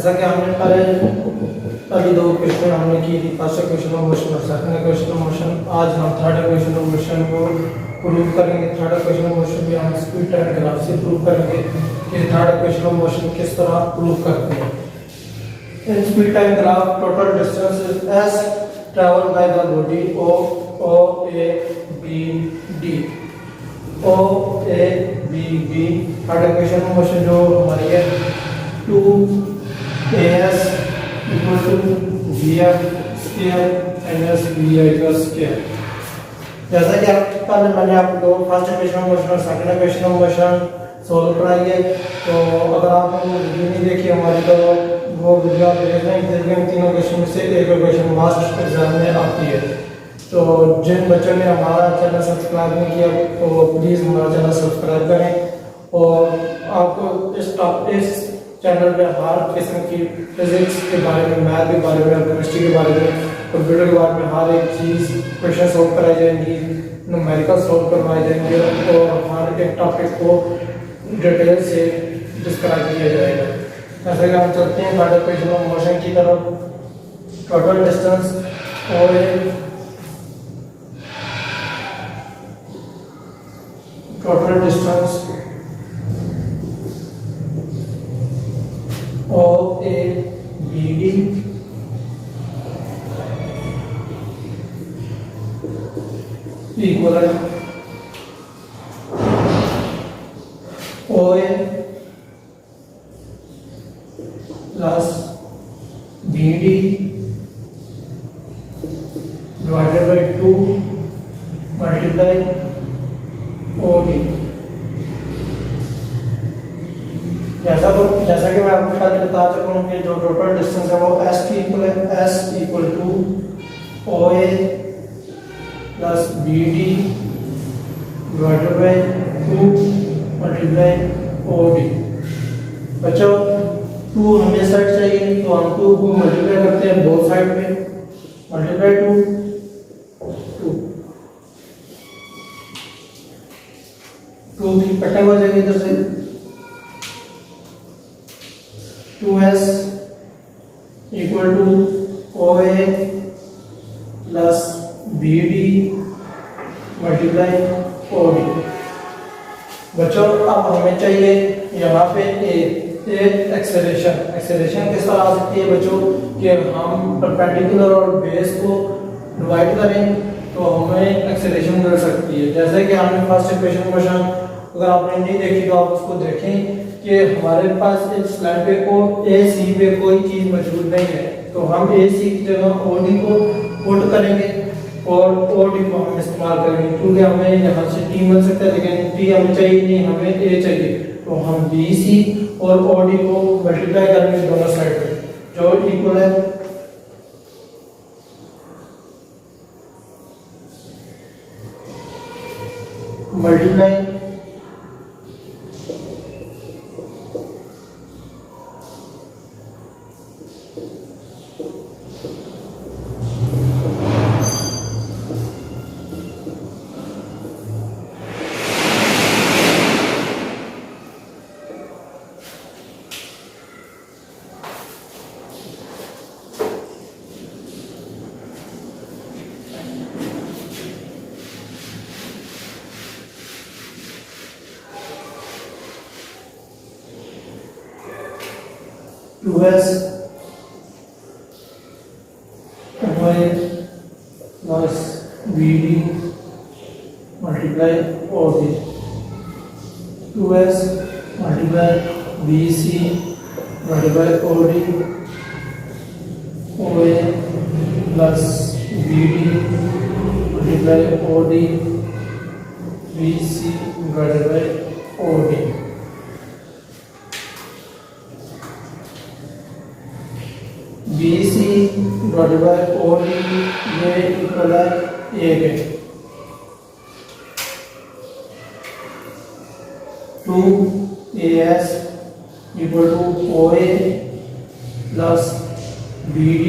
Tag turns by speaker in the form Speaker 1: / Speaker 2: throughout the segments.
Speaker 1: जैसा कि हमने पहले दो क्वेश्चन हमने की थी, फर्स्ट क्वेश्चन ऑफ मोशन और सेकंड क्वेश्चन ऑफ मोशन। आज हम थर्ड क्वेश्चन ऑफ मोशन को प्रूव करेंगे। थर्ड क्वेश्चन ऑफ मोशन भी हम स्पीड टाइम ग्राफ से प्रूव करेंगे कि थर्ड क्वेश्चन ऑफ मोशन किस तरह प्रूव करते हैं। In speed time graph, total distance is s traveled by the body O A B D O A B B। Third equation of motion जो हमारी है 2as equal to vf square minus vi का square. जैसा कि आप पहले मैंने आपको फर्स्ट इक्वेशन ऑफ मोशन और second equation of motion solve कराई है, तो अगर आपने वीडियो नहीं देखी हमारी तो वो वीडियो आप देख लें। इन तीनों क्वेश्चन में से एक क्वेश्चन लास्ट एग्जाम में आती है। तो जिन बच्चों ने हमारा चैनल सब्सक्राइब नहीं किया तो प्लीज़ हमारा चैनल सब्सक्राइब करें। और आपको इस चैनल पे हर किस्म की फिजिक्स के बारे में, मैथ के बारे में, केमिस्ट्री के बारे में, कंप्यूटर के बारे में हर एक चीज़ क्वेश्चन सोल्व कराई जाएंगी, न्यूमेरिकल सोल्व करवाए जाएंगे और हर एक टॉपिक को डिटेल से डिस्क्राइब किया जाएगा। जैसे कि हम चलते हैं थर्ड इक्वेशन ऑफ मोशन की तरफ। टोटल डिस्टेंस और total distance of A B D equal O A plus B D divided by 2 multiply O D. जैसा कि मैं आपको पहले बता चुका हूँ कि जो टोटल डिस्टेंस है वो एस की इक्वल है, S equal to O A plus B D divided by 2 multiply O D. बच्चों 2 हमें साइड चाहिए तो हम 2 को मल्टीप्लाई करते हैं बोथ साइड पे, मल्टीप्लाई 2 की कटिंग हो जाएगी इधर से 2s equal to O A plus B D multiply O D. बच्चों अब हमें चाहिए यहाँ पे एक्सेलरेशन किस तरह आ सकती है बच्चों कि हम परपेंडिकुलर और बेस को डिवाइड करें तो हमें एक्सेलरेशन मिल सकती है। जैसे कि हमने फर्स्ट इक्वेशन क्वेश्चन अगर आपने नहीं देखी तो आप उसको देखें कि हमारे पास इस स्लाइड पे को ए सी पे कोई चीज़ मौजूद नहीं है, तो हम ए सी की जगह ओ डी को पुट करेंगे और ओ डी को हम इस्तेमाल करेंगे क्योंकि हमें यहाँ से टी मिल सकता है लेकिन टी हमें चाहिए नहीं, हमें ए चाहिए। तो हम बी सी और ओ डी को मल्टीप्लाई करेंगे दोनों साइड पे जो इक्वल है multiply plus BD multiply OD 2s multiply BC multiply OD OA plus BD multiply OD BC divided by OD। BC divided by OD ये इक्वल है A के 2AS equal to OA plus BD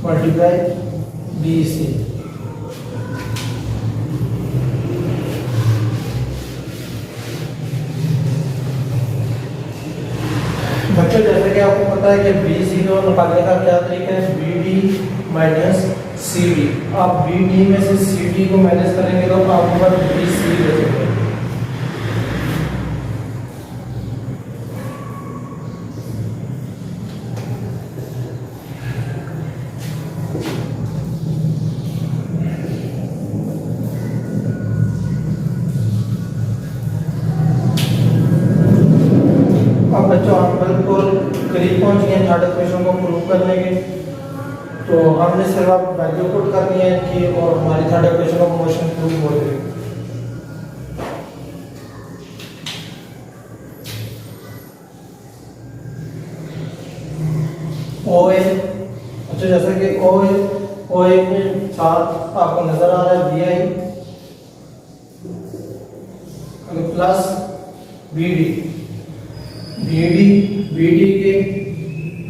Speaker 1: multiply BC। बच्चों जैसे कि आपको पता है कि B0 निकालने का क्या तरीका है, BD माइनस CD। आप BD में से CD को माइनस करेंगे तो आपके पास BC बचेगा। अब बच्चों हम बिल्कुल करीब पहुंच गए थर्ड इक्वेशन को प्रूव करने के। तो हमने सिर्फ अब वैल्यू पुट करनी है कि और हमारी third equation of motion prove हो जाएगी। OA, अच्छा जैसा कि OA में साथ आपको नजर आ रहा है BI प्लस BD के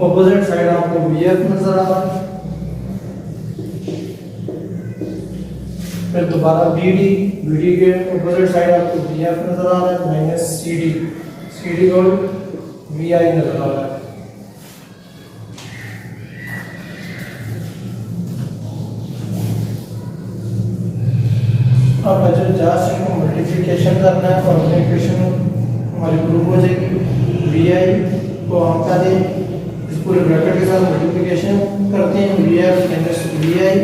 Speaker 1: ऑपोजिट साइड आपको BF नजर आ रहा है, फिर दोबारा BD के ऑपोजिट साइड आपको BF नजर आ रहा है माइनस CD और VI नजर आ रहा है। अब बच्चों जस्ट इनको मल्टीप्लिकेशन करना है और अपनी इक्वेशन हमारी प्रूव हो जाएगी। VI को हम क्या दें, इस पूरे ब्रैकेट के साथ मल्टीप्लिकेशन करते हैं, VF माइनस VI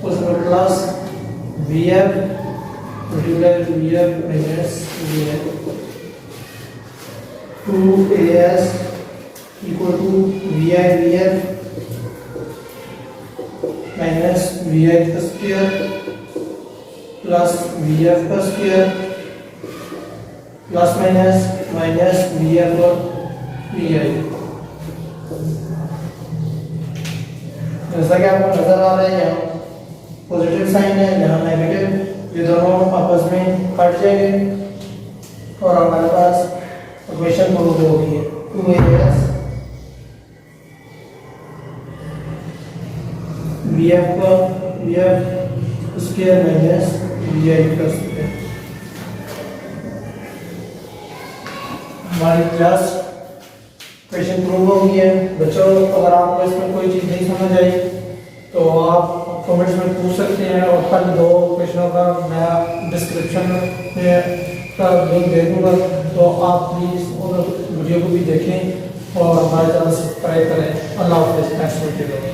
Speaker 1: उसमें plus VF multiply VF minus VI 2AS equal to VI VF minus VI का स्क्वायर प्लस VF का स्क्वायर प्लस माइनस VF और VI। जैसा कि आपको नजर आ रहा है यहाँ पॉजिटिव साइन है, यहाँ नेगेटिव, ये दोनों आपस में कट जाएंगे और हमारे पास इक्वेशन प्रूव हो गई है 2AS VF square minus VI का स्क्वायर। हमारी जस्ट क्वेश्चन प्रूव हो गई है। बच्चों अगर आपको इसमें कोई चीज़ नहीं समझ आई तो आप कमेंट्स में पूछ सकते हैं और कल 2 क्वेश्चनों का मैं डिस्क्रिप्शन में का लिंक दे दूँगा, तो आप प्लीज़ उन वीडियो को भी देखें और हमारे चैनल सब्सक्राइब करें। अल्लाह हाफ़िज़। Next video.